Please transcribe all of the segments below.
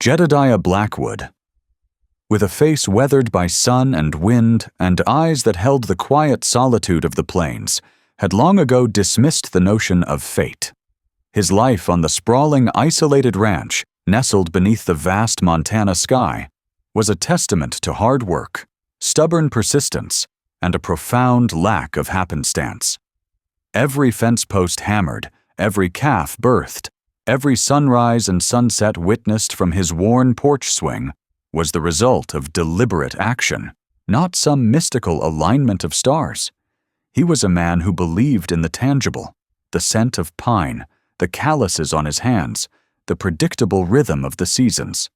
Jedodiah Blackwood, with a face weathered by sun and wind and eyes that held the quiet solitude of the plains, had long ago dismissed the notion of fate. His life on the sprawling, isolated ranch, nestled beneath the vast Montana sky, was a testament to hard work, stubborn persistence, and a profound lack of happenstance. Every fence post hammered, every calf birthed, every sunrise and sunset witnessed from his worn porch swing was the result of deliberate action, not some mystical alignment of stars. He was a man who believed in the tangible, the scent of pine, the calluses on his hands, the predictable rhythm of the seasons.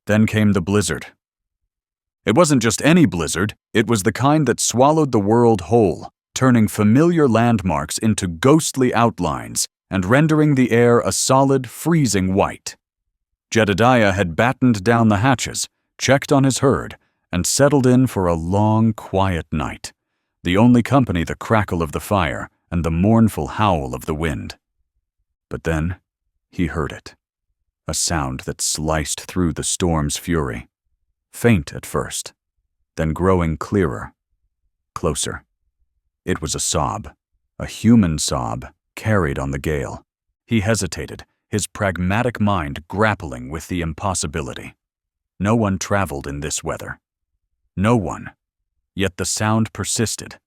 Then came the blizzard. It wasn't just any blizzard, it was the kind that swallowed the world whole, turning familiar landmarks into ghostly outlines and rendering the air a solid, freezing white. Jedodiah had battened down the hatches, checked on his herd, and settled in for a long, quiet night, the only company the crackle of the fire and the mournful howl of the wind. But then he heard it, a sound that sliced through the storm's fury, faint at first, then growing clearer, closer. It was a sob, a human sob, carried on the gale. He hesitated, his pragmatic mind grappling with the impossibility. No one traveled in this weather. No one. Yet the sound persisted,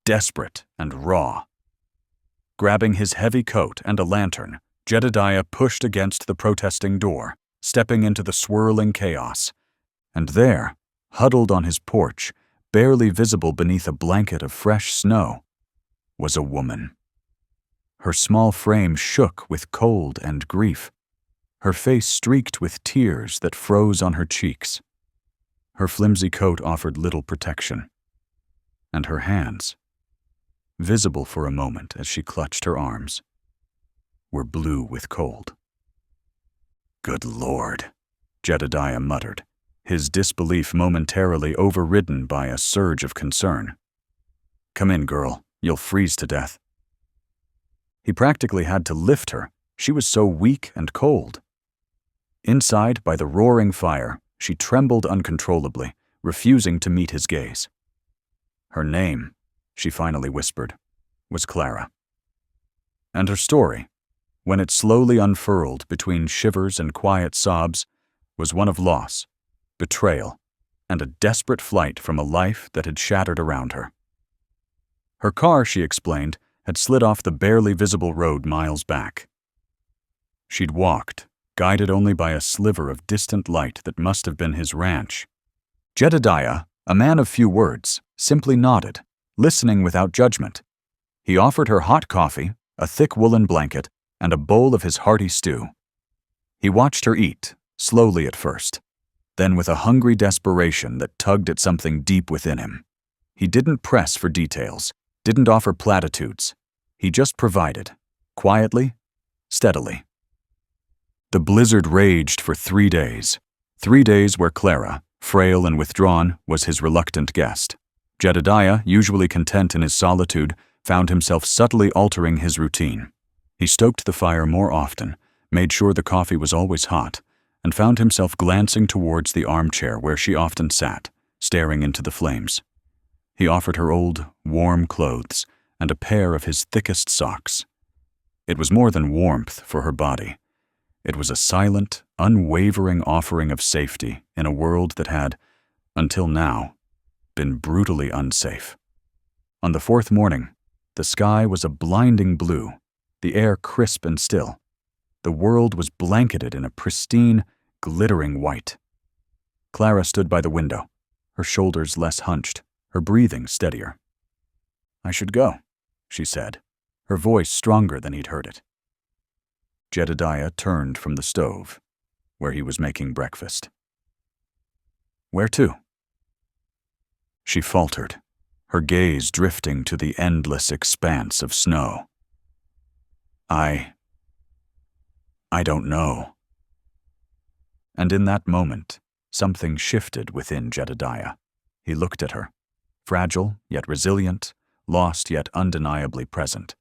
desperate and raw. Grabbing his heavy coat and a lantern, Jedodiah pushed against the protesting door, stepping into the swirling chaos. And there, huddled on his porch, barely visible beneath a blanket of fresh snow, was a woman. Her small frame shook with cold and grief, her face streaked with tears that froze on her cheeks. Her flimsy coat offered little protection, and her hands, visible for a moment as she clutched her arms, were blue with cold. "Good Lord," Jedodiah muttered, his disbelief momentarily overridden by a surge of concern. "Come in, girl. You'll freeze to death." He practically had to lift her. She was so weak and cold. Inside, by the roaring fire, she trembled uncontrollably, refusing to meet his gaze. Her name, she finally whispered, was Clara. And her story, when it slowly unfurled between shivers and quiet sobs, was one of loss, betrayal, and a desperate flight from a life that had shattered around her. Her car, she explained, had slid off the barely visible road miles back. She'd walked, guided only by a sliver of distant light that must have been his ranch. Jedodiah, a man of few words, simply nodded, listening without judgment. He offered her hot coffee, a thick woolen blanket, and a bowl of his hearty stew. He watched her eat, slowly at first, then with a hungry desperation that tugged at something deep within him. He didn't press for details, didn't offer platitudes. He just provided, quietly, steadily. The blizzard raged for 3 days. 3 days where Clara, frail and withdrawn, was his reluctant guest. Jedodiah, usually content in his solitude, found himself subtly altering his routine. He stoked the fire more often, made sure the coffee was always hot, and found himself glancing towards the armchair where she often sat, staring into the flames. He offered her old, warm clothes and a pair of his thickest socks. It was more than warmth for her body. It was a silent, unwavering offering of safety in a world that had, until now, been brutally unsafe. On the 4th morning, the sky was a blinding blue, the air crisp and still. The world was blanketed in a pristine, glittering white. Clara stood by the window, her shoulders less hunched, her breathing steadier. "I should go," she said, her voice stronger than he'd heard it. Jedodiah turned from the stove, where he was making breakfast. "Where to?" She faltered, her gaze drifting to the endless expanse of snow. I don't know." And in that moment, something shifted within Jedodiah. He looked at her, fragile yet resilient, lost yet undeniably present.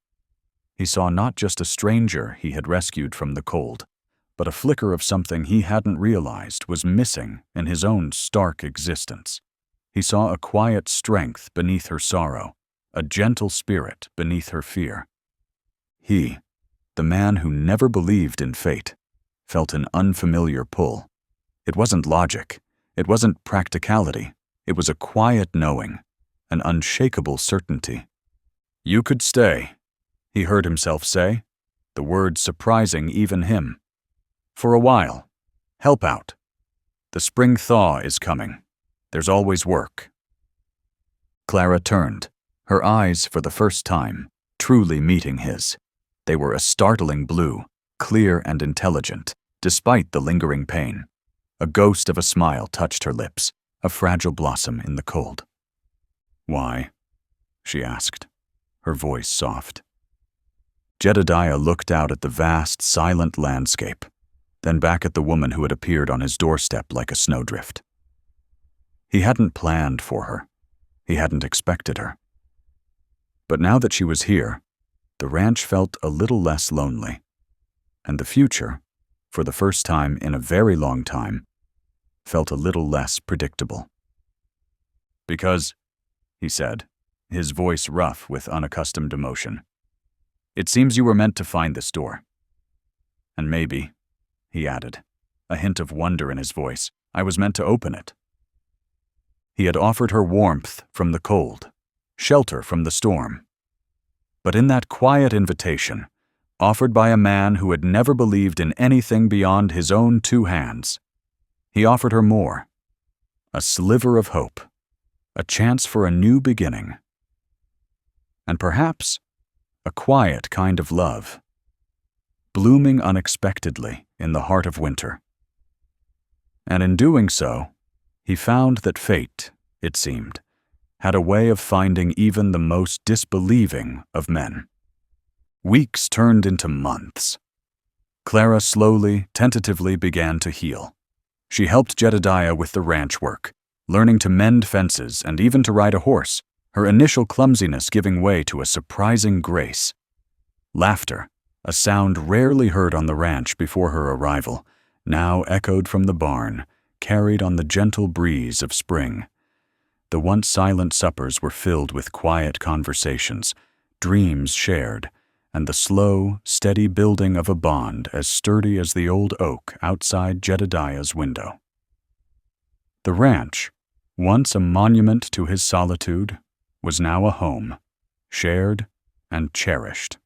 He saw not just a stranger he had rescued from the cold, but a flicker of something he hadn't realized was missing in his own stark existence. He saw a quiet strength beneath her sorrow, a gentle spirit beneath her fear. He, the man who never believed in fate, felt an unfamiliar pull. It wasn't logic. It wasn't practicality. It was a quiet knowing, an unshakable certainty. "You could stay," he heard himself say, the words surprising even him. "For a while. Help out. The spring thaw is coming. There's always work." Clara turned, her eyes for the first time, truly meeting his. They were a startling blue, clear and intelligent, despite the lingering pain. A ghost of a smile touched her lips, a fragile blossom in the cold. "Why?" she asked, her voice soft. Jedodiah looked out at the vast, silent landscape, then back at the woman who had appeared on his doorstep like a snowdrift. He hadn't planned for her. He hadn't expected her. But now that she was here, the ranch felt a little less lonely, and the future, for the first time in a very long time, felt a little less predictable. "Because," he said, his voice rough with unaccustomed emotion, "it seems you were meant to find this door. And maybe," he added, a hint of wonder in his voice, "I was meant to open it." He had offered her warmth from the cold, shelter from the storm. But in that quiet invitation, offered by a man who had never believed in anything beyond his own two hands, he offered her more, a sliver of hope, a chance for a new beginning, and perhaps a quiet kind of love, blooming unexpectedly in the heart of winter. And in doing so, he found that fate, it seemed, had a way of finding even the most disbelieving of men. Weeks turned into months. Clara slowly, tentatively began to heal. She helped Jedodiah with the ranch work, learning to mend fences and even to ride a horse, her initial clumsiness giving way to a surprising grace. Laughter, a sound rarely heard on the ranch before her arrival, now echoed from the barn, carried on the gentle breeze of spring. The once silent suppers were filled with quiet conversations, dreams shared, and the slow, steady building of a bond as sturdy as the old oak outside Jedodiah's window. The ranch, once a monument to his solitude, was now a home, shared and cherished.